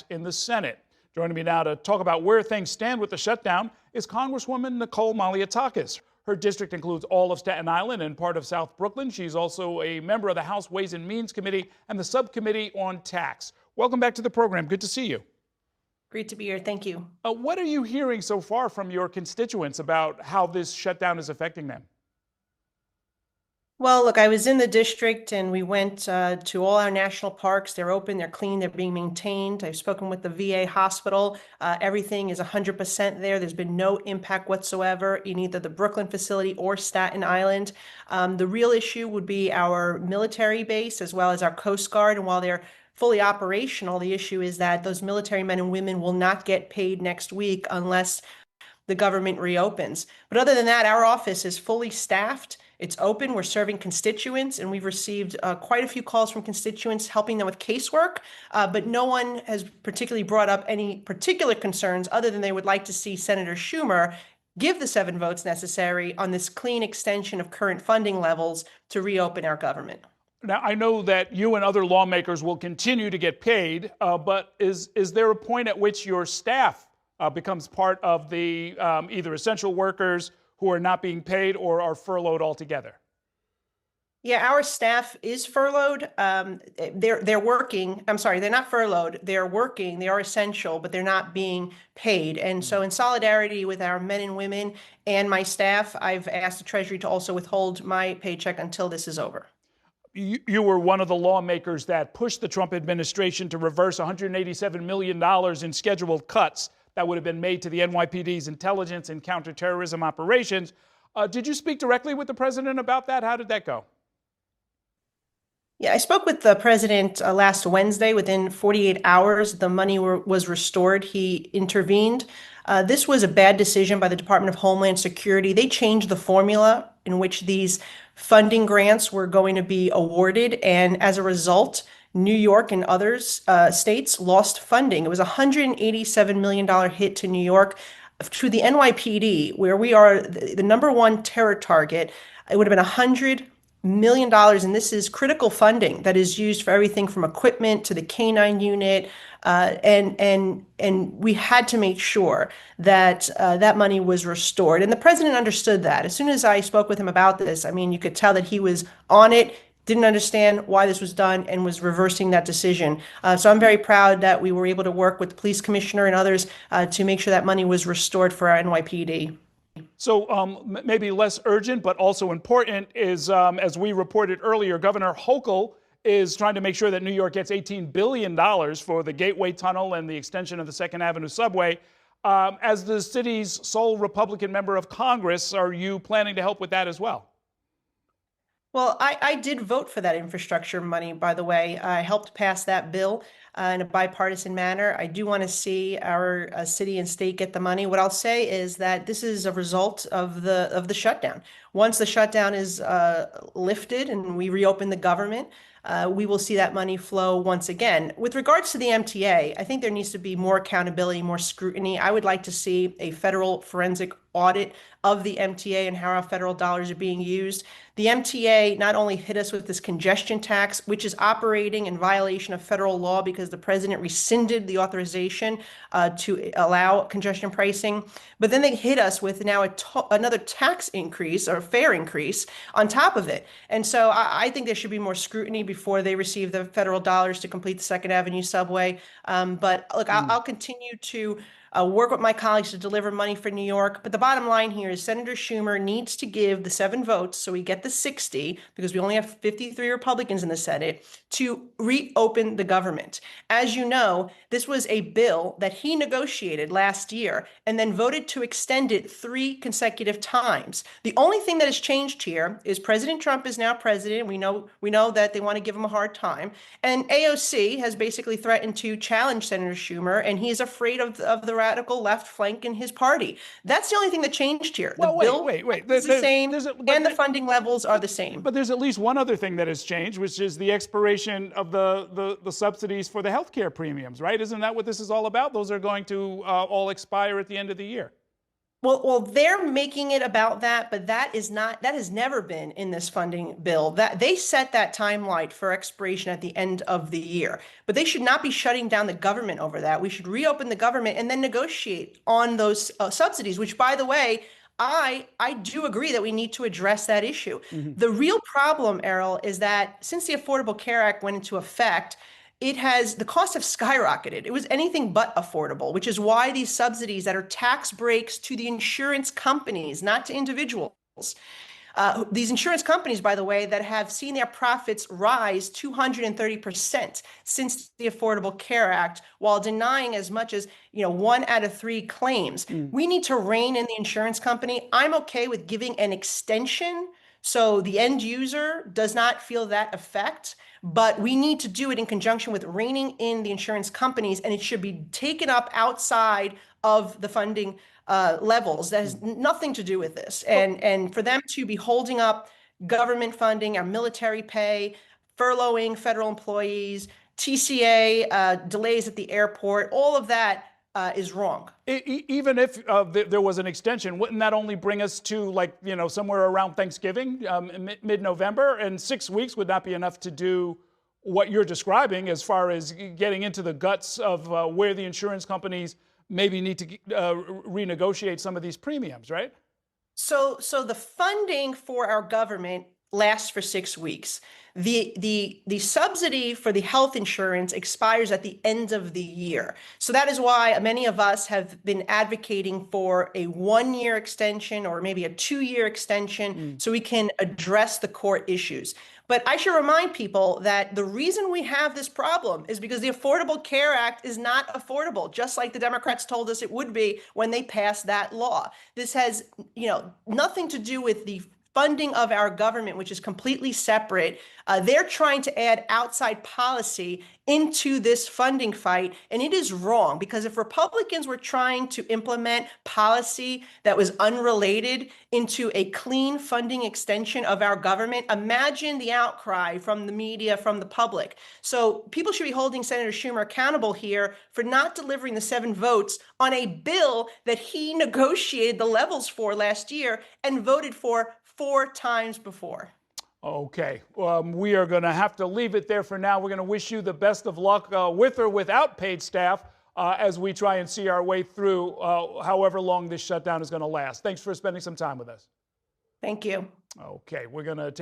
in the Senate. Joining me now to talk about where things stand with the shutdown is Congresswoman Nicole Malliotakis. Her district includes all of Staten Island and part of South Brooklyn. She's also a member of the House Ways and Means Committee and the Subcommittee on Tax. Welcome back to the program. Good to see you. Great to be here. Thank you. What are you hearing so far from your constituents about how this shutdown is affecting them? Well, look, I was in the district and we went to all our national parks. They're open, they're clean, they're being maintained. I've spoken with the VA hospital. Everything is 100% there. There's been no impact whatsoever in either the Brooklyn facility or Staten Island. The real issue would be our military base as well as our Coast Guard. And while they're fully operational, the issue is that those military men and women will not get paid next week unless the government reopens. But other than that, our office is fully staffed. It's open. We're serving constituents, and we've received quite a few calls from constituents helping them with casework. But no one has particularly brought up any particular concerns other than they would like to see Senator Schumer give the 7 votes necessary on this clean extension of current funding levels to reopen our government. Now, I know that you and other lawmakers will continue to get paid, but is there a point at which your staff becomes part of the either essential workers who are not being paid or are furloughed altogether? Yeah, our staff is furloughed. They're working. I'm sorry, they're not furloughed. They're working. They are essential, but they're not being paid. And so in solidarity with our men and women and my staff, I've asked the Treasury to also withhold my paycheck until this is over. You were one of the lawmakers that pushed the Trump administration to reverse $187 million in scheduled cuts that would have been made to the NYPD's intelligence and counterterrorism operations. Did you speak directly with the president about that? How did that go? Yeah, I spoke with the president last Wednesday. Within 48 hours, the money was restored. He intervened. This was a bad decision by the Department of Homeland Security. They changed the formula in which these funding grants were going to be awarded, and as a result, New York and other states lost funding. It was a $187 million hit to New York. To the NYPD, where we are the #1 terror target, it would have been $100 million, and this is critical funding that is used for everything from equipment to the K-9 unit, and we had to make sure that that money was restored. And the president understood that. As soon as I spoke with him about this, I mean, you could tell that he was on it, didn't understand why this was done, and was reversing that decision. So I'm very proud that we were able to work with the police commissioner and others to make sure that money was restored for our NYPD. So maybe less urgent, but also important is, as we reported earlier, Governor Hochul is trying to make sure that New York gets $18 billion for the Gateway Tunnel and the extension of the 2nd Avenue subway. As the city's sole Republican member of Congress, are you planning to help with that as well? Well, I did vote for that infrastructure money, by the way. I helped pass that bill in a bipartisan manner. I do want to see our city and state get the money. What I'll say is that this is a result of the shutdown. Once the shutdown is lifted and we reopen the government, we will see that money flow once again. With regards to the MTA, I think there needs to be more accountability, more scrutiny. I would like to see a federal forensic audit of the MTA and how our federal dollars are being used. The MTA not only hit us with this congestion tax, which is operating in violation of federal law because the president rescinded the authorization to allow congestion pricing, but then they hit us with now another tax increase or fare increase on top of it. And so I think there should be more scrutiny before they receive the federal dollars to complete the 2nd Avenue subway. But look, I'll continue to work with my colleagues to deliver money for New York. But the bottom line here is Senator Schumer needs to give the 7 votes so we get the 60, because we only have 53 Republicans in the Senate, to reopen the government. As you know, this was a bill that he negotiated last year and then voted to extend it 3 consecutive times. The only thing that has changed here is President Trump is now president. We know that they want to give him a hard time. And AOC has basically threatened to challenge Senator Schumer, and he is afraid of the radical left flank in his party. That's the only thing that changed here. The bill is the same, and the funding levels are the same. But there's at least one other thing that has changed, which is the expiration of the subsidies for the healthcare premiums, right? Isn't that what this is all about? Those are going to all expire at the end of the year. Well, they're making it about that, but that has never been in this funding bill. That they set that timeline for expiration at the end of the year, but they should not be shutting down the government over that. We should reopen the government and then negotiate on those subsidies, which, by the way, I do agree that we need to address that issue. Mhm. The real problem, Errol, is that since the Affordable Care Act went into effect, the costs have skyrocketed. It was anything but affordable, which is why these subsidies that are tax breaks to the insurance companies, not to individuals. These insurance companies, by the way, that have seen their profits rise 230% since the Affordable Care Act, while denying as much as 1 out of 3 claims. Mm. We need to rein in the insurance company. I'm okay with giving an extension so the end user does not feel that effect, but we need to do it in conjunction with reining in the insurance companies, and it should be taken up outside of the funding levels. That has nothing to do with this. And for them to be holding up government funding, our military pay, furloughing federal employees, TCA delays at the airport, all of that is wrong. Even if there was an extension, wouldn't that only bring us to somewhere around Thanksgiving, mid-November? And 6 weeks would not be enough to do what you're describing as far as getting into the guts of where the insurance companies maybe need to renegotiate some of these premiums, right? So the funding for our government lasts for 6 weeks. The subsidy for the health insurance expires at the end of the year. So that is why many of us have been advocating for a 1-year extension or maybe a 2-year extension so we can address the core issues. But I should remind people that the reason we have this problem is because the Affordable Care Act is not affordable, just like the Democrats told us it would be when they passed that law. This has, nothing to do with the funding of our government, which is completely separate. They're trying to add outside policy into this funding fight, and it is wrong, because if Republicans were trying to implement policy that was unrelated into a clean funding extension of our government, imagine the outcry from the media, from the public. So people should be holding Senator Schumer accountable here for not delivering the 7 votes on a bill that he negotiated the levels for last year and voted for 4 times before. Okay, we are going to have to leave it there for now. We're going to wish you the best of luck with or without paid staff as we try and see our way through however long this shutdown is going to last. Thanks for spending some time with us. Thank you. Okay, we're going to take